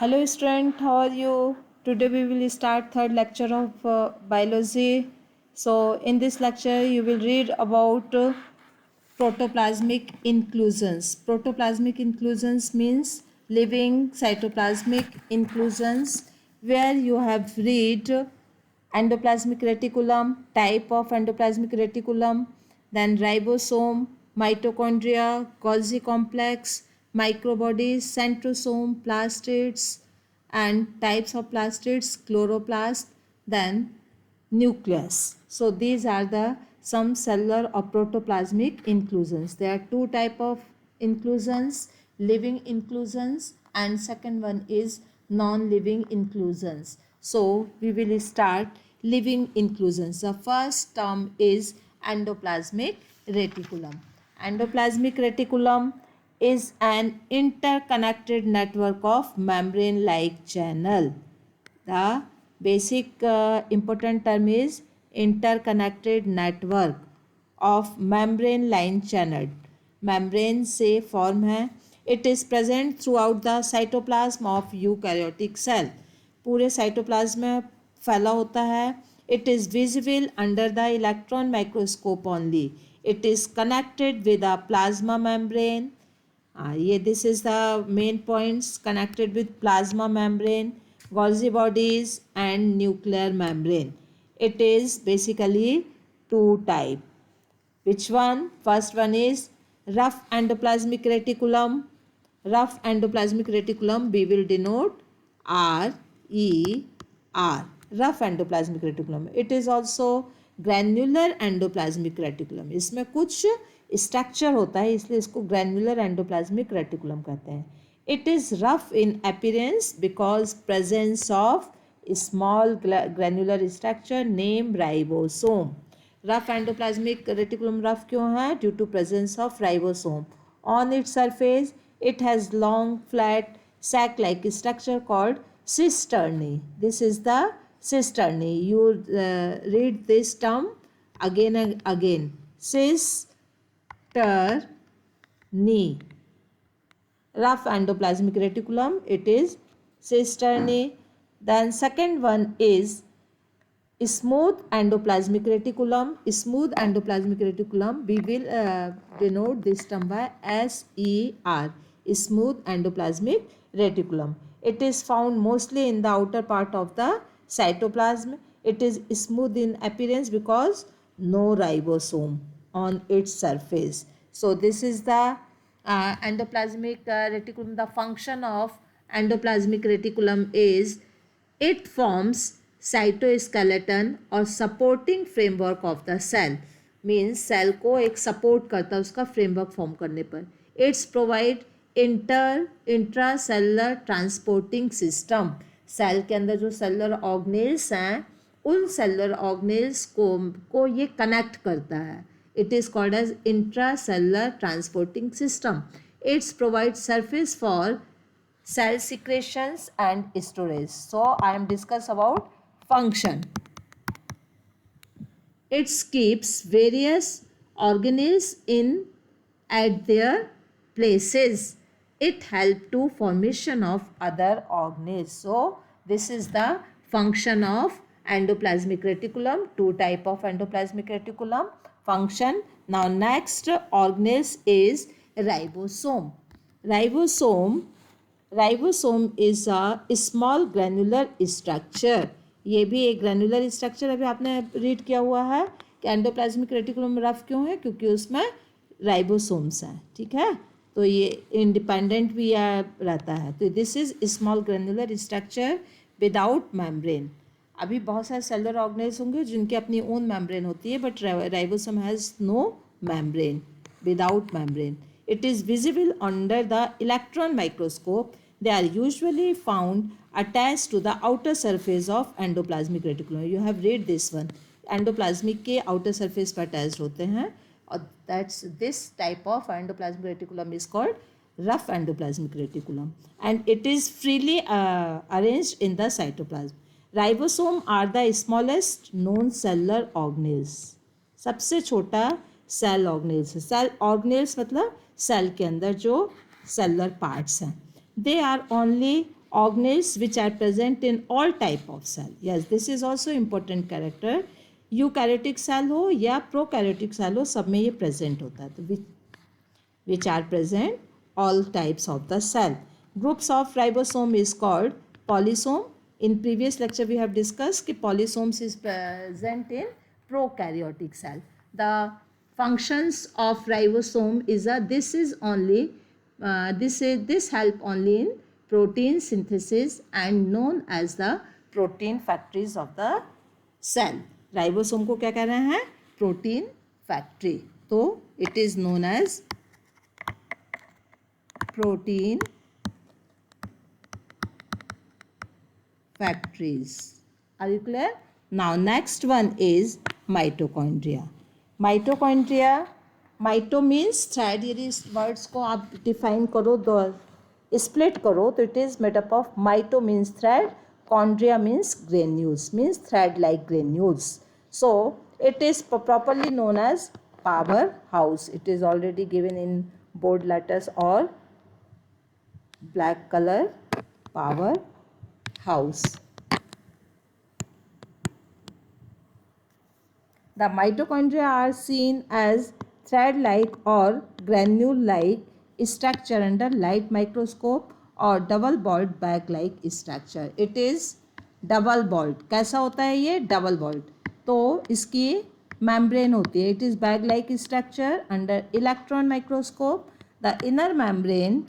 Hello student, how are you? Today we will start third lecture of biology. So in this lecture you will read about protoplasmic inclusions. Protoplasmic inclusions means living cytoplasmic inclusions where you have read endoplasmic reticulum, type of endoplasmic reticulum, then ribosome, mitochondria, Golgi complex, microbodies, centrosome, plastids, and types of plastids, chloroplast, then nucleus. So these are the some cellular or protoplasmic inclusions. There are two type of inclusions, living inclusions and second one is non-living inclusions. So we will start living inclusions. The first term is endoplasmic reticulum. Endoplasmic reticulum is an interconnected network of membrane-like channel. The basic important term is interconnected network of membrane line channel. Membrane से form है. It is present throughout the cytoplasm of eukaryotic cell. पूरे cytoplasm में फैला होता है. It is visible under the electron microscope only. It is connected with a plasma membrane. ये this is the main points connected with plasma membrane, Golgi bodies and nuclear membrane. It is basically two type. Which one? First one is rough endoplasmic reticulum. Rough endoplasmic reticulum we will denote RER. Rough endoplasmic reticulum. It is also granular endoplasmic reticulum. इसमें कुछ structure होता है इसलिए इसको granular endoplasmic reticulum कहते हैं. It is rough in appearance because presence of small granular structure name ribosome. Rough endoplasmic reticulum rough क्यों है? Due to presence of ribosome. On its surface it has long flat sac like structure called cisternae. This is the cisternae. You read this term again and again. Cisternae. Rough endoplasmic reticulum, it is cisternae. Then second one is smooth endoplasmic reticulum. Smooth endoplasmic reticulum, we will denote this term by SER. Smooth endoplasmic reticulum. It is found mostly in the outer part of the cytoplasm. It is smooth in appearance because no ribosome on its surface. So this is the endoplasmic reticulum. The function of endoplasmic reticulum is it forms cytoskeleton और supporting framework of the cell. Means cell को एक support करता है उसका framework form करने पर. It's provide intracellular transporting system. Cell के अंदर जो सेलुलर ऑर्गेनेल्स हैं उन सेलुलर ऑर्गेनेल्स को ये कनेक्ट करता है. It is called as intracellular transporting system. Its provide surface for cell secretions and storage. So I am discuss about function. It keeps various organelles in at their places. It help to formation of other organelles. So this is the function of endoplasmic reticulum. Two type of endoplasmic reticulum function. Now next organelles is ribosome. Ribosome is a small granular structure. ये भी एक granular structure अभी आपने read किया हुआ है कि endoplasmic reticulum rough क्यों है, क्योंकि उसमें राइबोसोम्स हैं. ठीक है, तो ये इंडिपेंडेंट भी रहता है. तो this is small granular structure without membrane. अभी बहुत सारे सेलुलर ऑर्गेनेल्स होंगे जिनकी अपनी ओन मेम्ब्रेन होती है, but ribosome has no membrane, without membrane. It is visible under the electron microscope. They are usually found attached to the outer surface of endoplasmic reticulum. You have read this one. Endoplasmic के outer surface पर attached होते हैं और that's this type of endoplasmic reticulum is called rough endoplasmic reticulum and it is freely arranged in the cytoplasm. Ribosome are the smallest known cellular organelles. सबसे छोटा cell organelles. Cell organelles मतलब cell के अंदर जो cellular parts हैं. They are only organelles which are present in all type of cell. Yes, this is also important character. Eukaryotic cell हो या prokaryotic cell हो, सब में ये प्रेजेंट होता है. तो which are present all types of the cell. Groups of ribosome is called polysome. In previous lecture we have discussed कि polysomes is present in prokaryotic cell. The functions of ribosome is this help only in protein synthesis and known as the protein factories of the cell. Ribosome को क्या कह रहे हैं? Protein factory. तो it is known as protein factories. Are you clear? Now next one is mitochondria. Mitochondria, mito means thread. यदि इस words को आप define करो, दो split करो, तो it is made up of mito means thread, chondria means granules, means thread like granules. So it is properly known as powerhouse. It is already given in bold letters or black color, powerhouse. The mitochondria are seen as thread-like or granule-like structure under light microscope or double-balled bag-like structure. It is double-balled. कैसा होता है ये? Double-balled. तो इसकी membrane होती है. It is bag-like structure under electron microscope. The inner membrane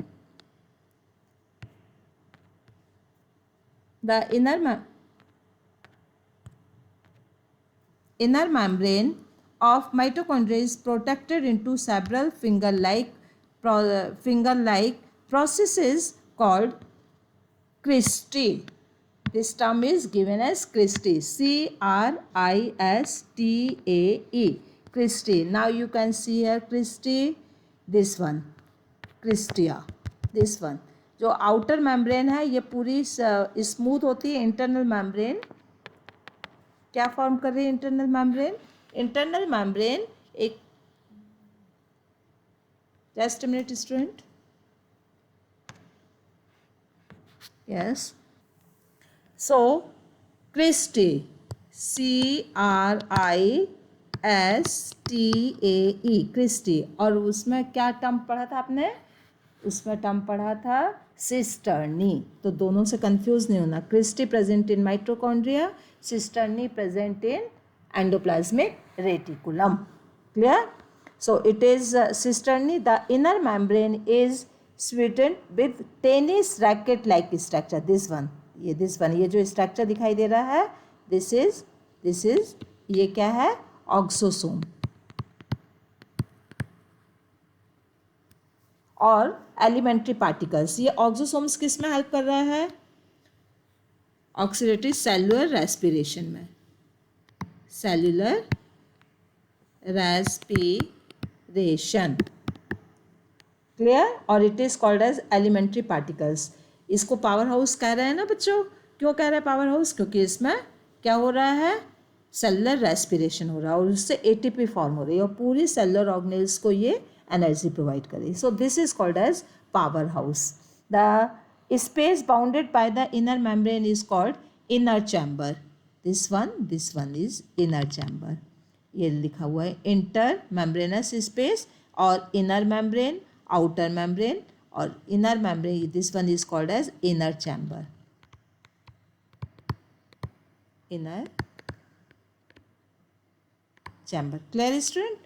of mitochondria is protected into several finger-like processes called cristae. This term is given as cristae. cristae. Cristae. Now you can see here cristae. This one, cristia. This one. जो outer membrane है ये पूरी smooth होती है. Internal membrane क्या form कर रही है? Internal membrane. इंटरनल मेम्ब्रेन एक, जस्ट मिनट स्टूडेंट. यस. सो क्रिस्टे, CRISTAE, क्रिस्टे. और उसमें क्या टर्म पढ़ा था आपने? उसमें टर्म पढ़ा था सिस्टर्नी. तो दोनों से कंफ्यूज नहीं होना. Cristae present in mitochondria, cisternae present in endoplasmic reticulum. Clear? So it is cisternae. The inner membrane is sweetened with tennis racket like structure. This one, ये जो स्ट्रक्चर दिखाई दे रहा है, दिस इज ये क्या है? ऑक्सोसोम. और एलिमेंट्री पार्टिकल्स. ये ऑक्सोसोम्स किस में हेल्प कर रहा है? ऑक्सीडेटिव सेलुलर रेस्पिरेशन में. Cellular respiration. क्लियर? और it is called as elementary particles. इसको पावर हाउस कह रहे हैं ना बच्चों. क्यों कह रहे हैं पावर हाउस? क्योंकि इसमें क्या हो रहा है? सेलुलर रेस्पिरेशन हो रहा है और उससे एटीपी फॉर्म हो रही है और पूरी सेलुलर ऑर्गेनेल्स को ये एनर्जी प्रोवाइड करेगी. So this is called as power house. The space bounded by the inner membrane is called inner chamber. This one is inner chamber. ये लिखा हुआ है इंटर मेम्ब्रेनस स्पेस और इनर मेम्ब्रेन, आउटर मेम्ब्रेन और inner membrane. This one is called as inner chamber. Inner chamber. Clear student?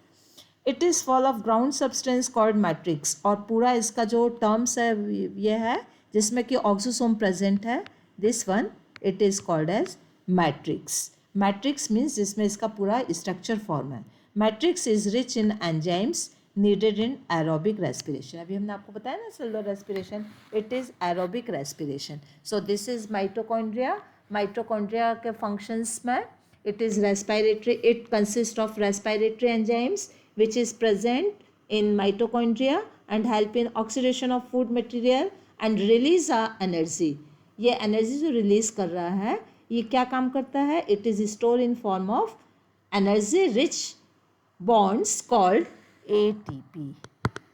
It is fall of ground substance called matrix. और पूरा इसका जो टर्म्स है ये है जिसमें कि ऑक्सोसोम प्रेजेंट है. This one it is called as matrix. Matrix means जिसमें इसका पूरा स्ट्रक्चर फॉर्म है. Matrix is rich in enzymes needed in aerobic respiration. अभी हमने आपको बताया ना cellular respiration. It is aerobic respiration. So this is mitochondria. Mitochondria के फंक्शंस में it is respiratory. It consists of respiratory enzymes which is present in mitochondria and help in oxidation of food material and release energy. ये energy जो release कर रहा है ये क्या काम करता है? It is store in form of energy rich bonds called ATP.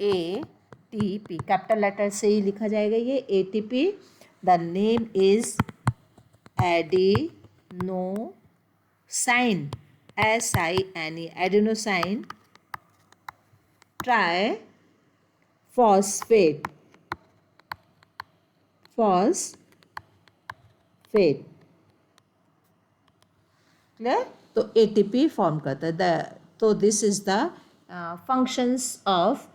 ATP capital letter से ही लिखा जाएगा ये ATP. The name is adenosine, SINE, adenosine triphosphate, clear. तो ATP फॉर्म करता है. तो this is the functions of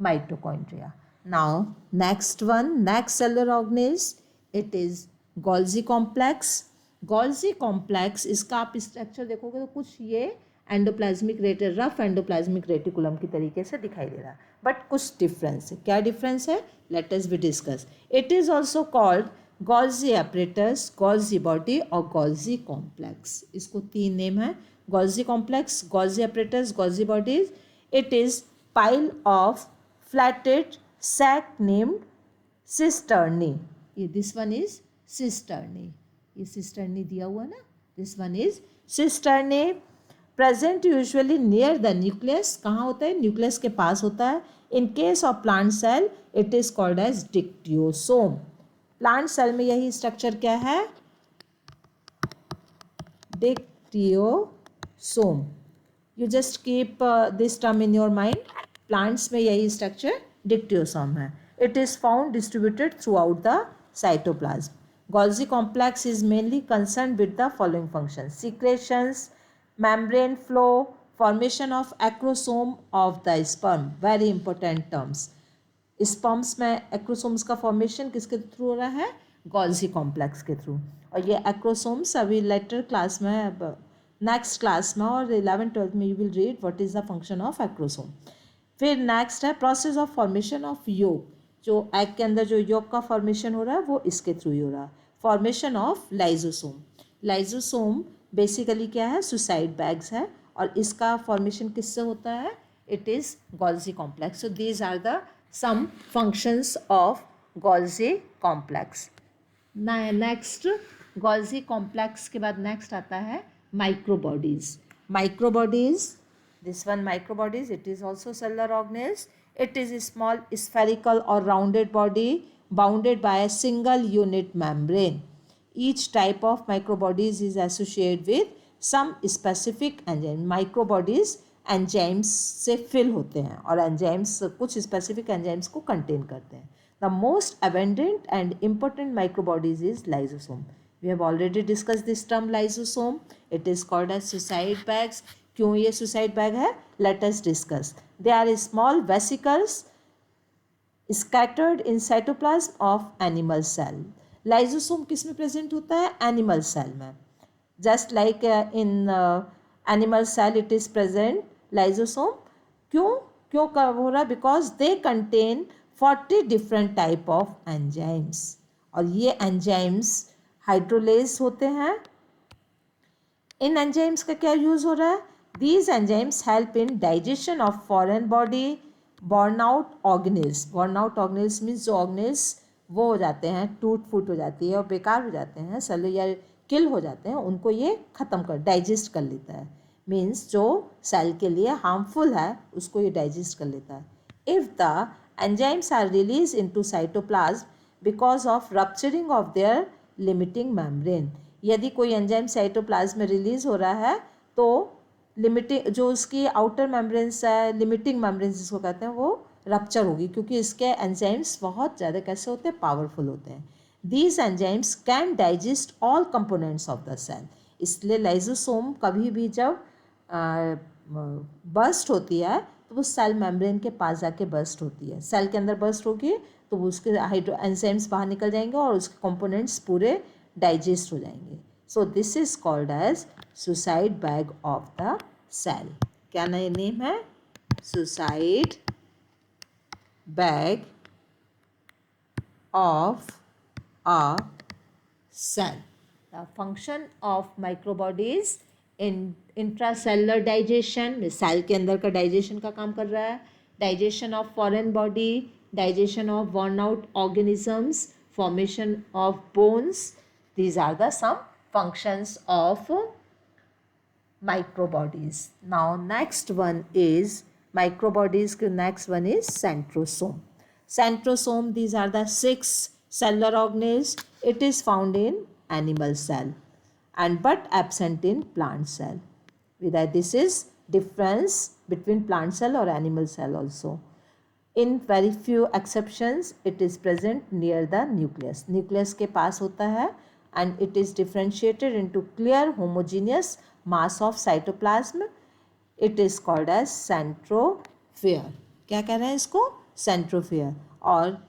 mitochondria. Now next one, next cellular organism, it is Golgi complex. Golgi complex इसका आप स्ट्रक्चर देखोगे तो कुछ ये endoplasmic reticulum, rough endoplasmic reticulum की तरीके से दिखाई दे रहा है, बट कुछ डिफरेंस है. क्या डिफरेंस है? Let us be discuss. It is also called Golgi apparatus, Golgi body और Golgi complex. इसको तीन नेम है. Golgi complex, Golgi apparatus, Golgi bodies. It is pile of flatted sac named cisternae. ये this one is cisternae. ये cisternae दिया हुआ ना. This one is cisternae. Present usually near the nucleus. कहाँ होता है? न्यूक्लियस के पास होता है. In case of plant cell, it is called as dictyosome. Plant cell में यही स्ट्रक्चर क्या है? Dictyosome. You just keep this term in your mind. Plants में यही स्ट्रक्चर डिक्टियोसोम है. It is found distributed throughout the cytoplasm. Golgi complex is mainly concerned with the following functions: secretions, membrane flow, formation of acrosome of the sperm. Very important terms. Sperms में एक्रोसोम्स का formation किसके through हो रहा है? Golgi complex के through. और ये एक्रोसोम्स अभी लेटर क्लास में, अब नेक्स्ट क्लास में और 11th-12th में you will read what is the function of acrosome. फिर नेक्स्ट है प्रोसेस ऑफ फॉर्मेशन ऑफ योग. जो एग के अंदर जो योग का फॉर्मेशन हो रहा है वो इसके थ्रू ही हो रहा है. Formation of lysosome. Lysosome basically क्या है? सुसाइड बैग्स है और इसका फॉर्मेशन किससे होता है? It is Golgi complex. So these are the some functions of Golgi complex. Next, Golgi complex के बाद next आता है microbodies. Microbodies, this one microbodies, it is also cellular organism. It is a small spherical or rounded body bounded by a single unit membrane. Each type of microbodies is associated with some specific enzyme. Microbodies enzymes से fill होते हैं और enzymes कुछ specific enzymes को contain करते हैं. The most abundant and important microbodies is lysosome. We have already discuss this term lysosome. It is called as suicide bags. क्यों ये सुसाइड बैग है? Let us discuss. They are small vesicles scattered in cytoplasm of animal cell. Lysosome किस में present होता है? Animal cell में. Just like in animal cell it is present lysosome. क्यों हो रहा है? Because they contain 40 different type of enzymes और ये एंजाइम्स हाइड्रोलेज होते हैं. इन एंजाइम्स का क्या यूज हो रहा है? These enzymes help in digestion of foreign body born out organelles. Born out organelles means जो ऑर्गेनिल्स वो हो जाते हैं, टूट फूट हो जाती है और बेकार हो जाते हैं, सेलुलर किल हो जाते हैं, उनको ये ख़त्म कर डाइजेस्ट कर लेता है. मीन्स जो सेल के लिए हार्मफुल है उसको ये डाइजेस्ट कर लेता है. If the enzymes are release into cytoplasm because of rupturing of their limiting membrane. यदि कोई एंजाइम साइटोप्लाज्म में रिलीज हो रहा है तो लिमिटिंग जो उसकी आउटर मेम्ब्रेन्स है, लिमिटिंग मेम्ब्रेन्स जिसको कहते हैं, वो रप्चर होगी क्योंकि इसके एंजाइम्स बहुत ज़्यादा कैसे होते हैं? पावरफुल होते हैं. These enzymes can digest all components of the cell. इसलिए लाइजोसोम कभी भी जब बर्स्ट होती है तो वो सेल मेम्ब्रेन के पास जाके बर्स्ट होती है. सेल के अंदर बर्स्ट होगी तो उसके हाइड्रो एंजाइम्स बाहर निकल जाएंगे और उसके कंपोनेंट्स पूरे डाइजेस्ट हो जाएंगे. So this is called as suicide bag of the cell. क्या नया नेम है? Suicide bag of a cell. The function of microbodies in intracellular digestion, सेल के अंदर का डाइजेशन का काम कर रहा है. Digestion of foreign body, digestion of worn out organisms, formation of bones. These are the some functions of microbodies. Now next one is microbodies. Next one is centrosome. Centrosome, these are the 6 Cellular organelles, it is found in animal cell and but absent in plant cell. Whether this is difference between plant cell or animal cell also. In very few exceptions, it is present near the nucleus. Nucleus के पास होता है and it is differentiated into clear homogeneous mass of cytoplasm. It is called as centrophere. क्या कह रहे हैं इसको? Centrophere. और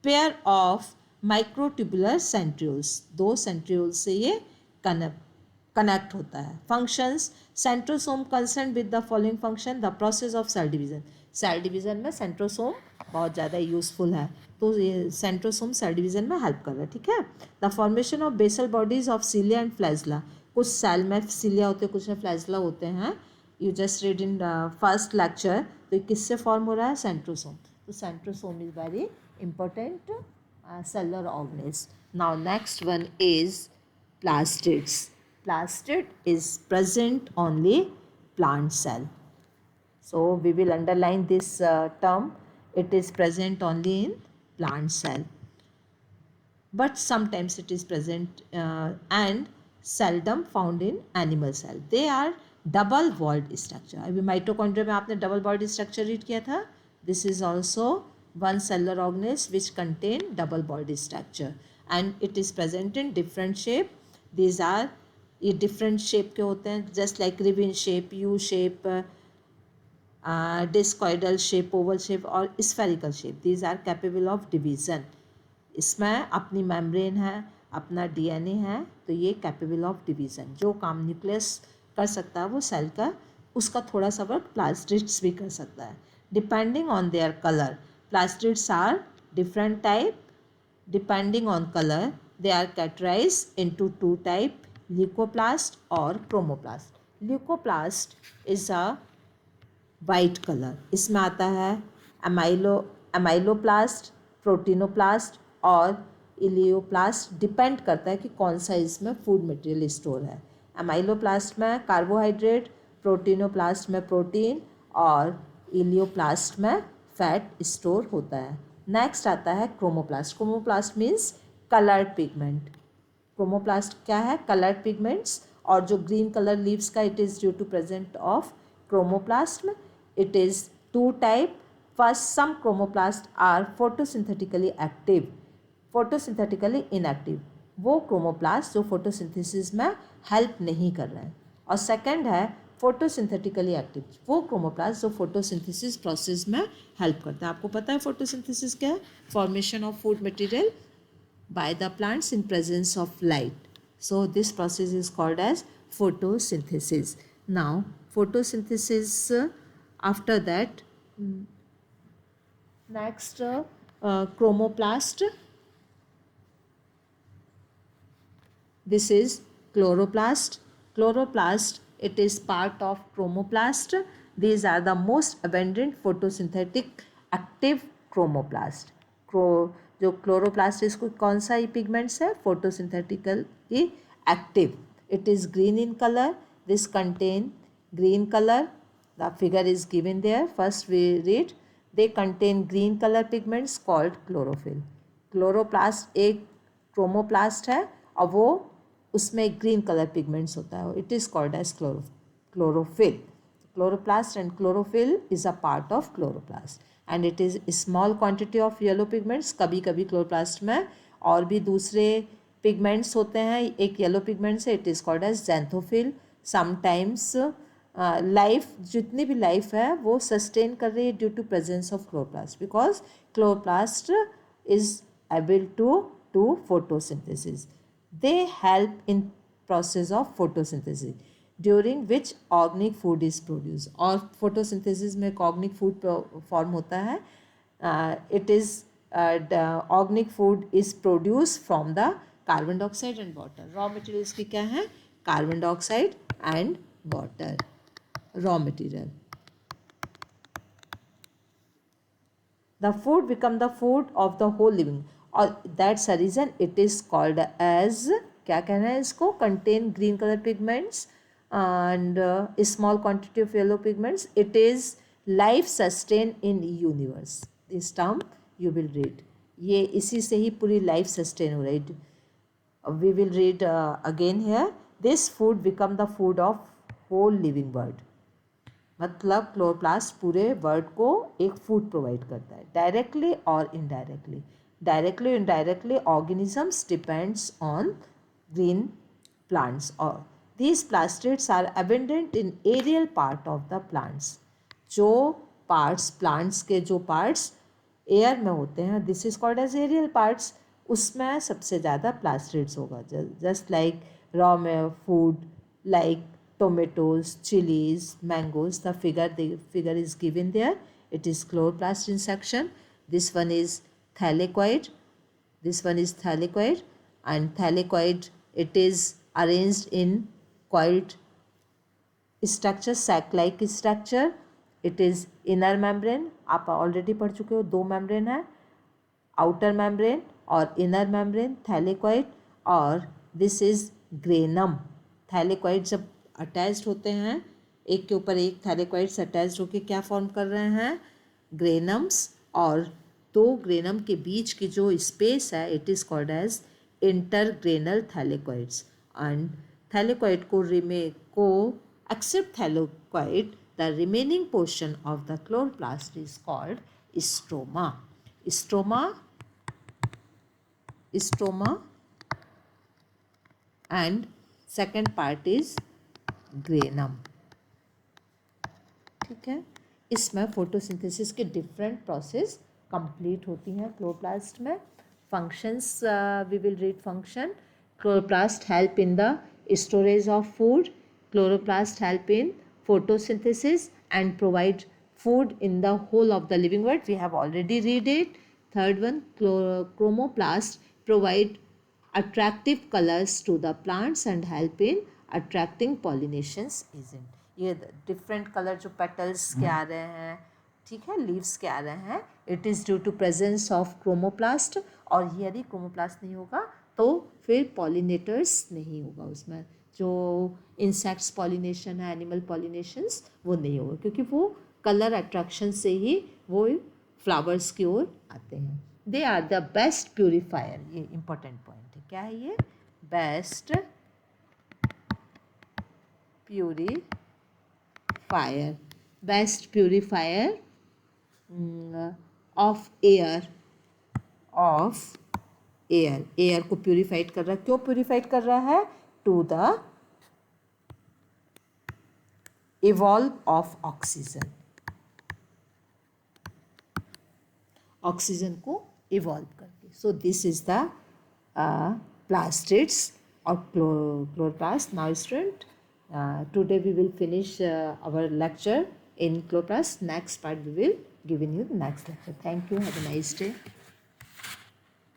pair of microtubular centrioles, दो सेंट्रियोल्स से ये कनेक्ट होता है. Functions, centrosome concern with the following function. The process of cell division. Cell division में सेंट्रोसोम बहुत ज़्यादा यूजफुल है, तो ये सेंट्रोसोम सेल डिवीजन में हेल्प कर रहा है. ठीक है. The formation of basal bodies of cilia and flagella. कुछ सेल में सीलिया होते हैं, कुछ में फ्लैजला होते हैं. You just read in first lecture. तो ये किससे फॉर्म हो रहा है? सेंट्रोसोम. तो centrosome is very important cellular organelles. Now next one is plastids. Plastid is present only plant cell. So we will underline this term. It is present only in plant cell. But sometimes it is present and seldom found in animal cell. They are double walled structure. अभी mitochondria में आपने double body structure read किया था. This is also one cellular organelles which contain double body structure and it is present in different shape. These are ये different shape के होते हैं, just like ribbon shape, U shape, discoidal shape, oval shape और spherical shape. These are capable of division. इसमें अपनी membrane है, अपना DNA है, तो ये capable of division. जो काम न्यूक्लियस कर सकता है वो सेल का, उसका थोड़ा सा वर्क प्लास्टिड्स भी कर सकता है. Depending on their color, plastids are different type. Depending on color, they are categorized into two type, leucoplast or chromoplast. Leucoplast is a white color. इसमें आता है amyloplast, protinoplast और इलियोप्लास्ट. डिपेंड करता है कि कौन सा इसमें फूड मटेरियल स्टोर है. एमाइलोप्लास्ट में कार्बोहाइड्रेट, प्रोटीनोप्लास्ट में प्रोटीन और इलियोप्लास्ट में फैट स्टोर होता है. नेक्स्ट आता है chromoplast. Chromoplast means coloured pigment. Chromoplast क्या है? Coloured pigments. और जो ग्रीन कलर लीव्स का, it is due to present of chromoplast. It is two type. First, some chromoplast are photosynthetically active, photosynthetically inactive. वो chromoplast जो photosynthesis में help नहीं कर रहे हैं. और सेकंड है फोटोसिंथेटिकली एक्टिव, वो क्रोमोप्लास्ट जो फोटोसिंथेसिस प्रोसेस में हेल्प करता है. आपको पता है फोटोसिंथेसिस क्या है? Formation of food material by the plants in presence of light. So this process is called as photosynthesis. Now photosynthesis, after that next chromoplast. This is chloroplast. Chloroplast, it is part of chromoplast. These are the most abundant photosynthetic active chromoplast. जो chloroplast इसको कौन सा ही pigments है? Photosynthetically active. It is green in colour. This contain green colour. The figure is given there. First we read. They contain green colour pigments called chlorophyll. Chloroplast एक chromoplast है और वो उसमें ग्रीन कलर पिगमेंट्स होता है. It is called as chlorophyll. Chloroplast and chlorophyll is a part of chloroplast and it is small quantity of yellow pigments. कभी कभी chloroplast में और भी दूसरे पिगमेंट्स होते हैं. एक येलो पिगमेंट्स है, it is called as xanthophyll. Sometimes life, जितनी भी लाइफ है वो सस्टेन कर रही है due to presence of chloroplast, because chloroplast is able to do photosynthesis. They help in process of photosynthesis during which organic food is produced. और photosynthesis में organic food form होता है. It is the organic food is produced from the carbon dioxide and water. Raw materials की क्या है? Carbon dioxide and water. Raw material. The food become the food of the whole living. और that's a reason it is called as, क्या कहना है इसको? Contain green colour pigments and small quantity of yellow pigments. It is life sustain in universe. This term you will read. ये इसी से ही पूरी life sustain हो रही है। We will read again here, this food become the food of whole living world. मतलब chloroplast पूरे world को एक फूड प्रोवाइड करता है, डायरेक्टली और indirectly. Directly indirectly organisms depends on green plants, और these plastids are abundant in aerial part of the plants। जो parts, plants के जो पार्ट्स एयर में होते हैं, this is called as aerial parts, उसमें सबसे ज़्यादा प्लास्टिड्स होगा। जस्ट लाइक रॉ में food like tomatoes, chilies, mangoes, the figure is given there. It is chloroplast in section. This one is thylakoid. This one is thylakoid, and thylakoid, it is arranged in coiled structure, sac-like structure. It is inner membrane. आप already पढ़ चुके हो, दो membrane है, outer membrane और inner membrane, thylakoid. और this is granum. Thylakoid जब attached होते हैं, एक के ऊपर एक थैलेकॉइड्स अटैच्ड होकर क्या फॉर्म कर रहे हैं, ग्रेनम्स। और दो ग्रेनम के बीच की जो स्पेस है, it is called as intergranal thylakoids. And thylakoid को except thylakoid, the remaining portion of the chloroplast is called stroma. Stroma and second part is granum. ठीक है, इसमें फोटोसिंथेसिस के डिफरेंट प्रोसेस कंप्लीट होती हैं क्लोरोप्लास्ट में। Functions, we will read function. Chloroplast help in the storage of food, chloroplast help in photosynthesis and provide food in the whole of the living world. We have already read it. Third one, chromoplast provide attractive colors to the plants and help in attracting pollinations agent। ये different colour जो petals के आ रहे हैं, ठीक है, leaves के आ रहे हैं, it is due to presence of chromoplast. और यदि क्रोमोप्लास्ट नहीं होगा तो फिर पॉलिनेटर्स नहीं होगा, उसमें जो इंसेक्ट्स पॉलिनेशन है, एनिमल पॉलिनेशंस, वो नहीं होगा, क्योंकि वो कलर अट्रैक्शन से ही वो फ्लावर्स की ओर आते हैं। They are the best purifier, ये इंपॉर्टेंट पॉइंट है। क्या है ये? Best purifier, best purifier of air, air को प्यूरिफाइड कर रहा है। क्यों प्यूरिफाइड कर रहा है? To the evolve of oxygen, oxygen को इवॉल्व करके। So this is the plastids or chloroplast. Now student, today we will finish our lecture in chloroplast. Next part we will give you the next lecture. Thank you. Have a nice day.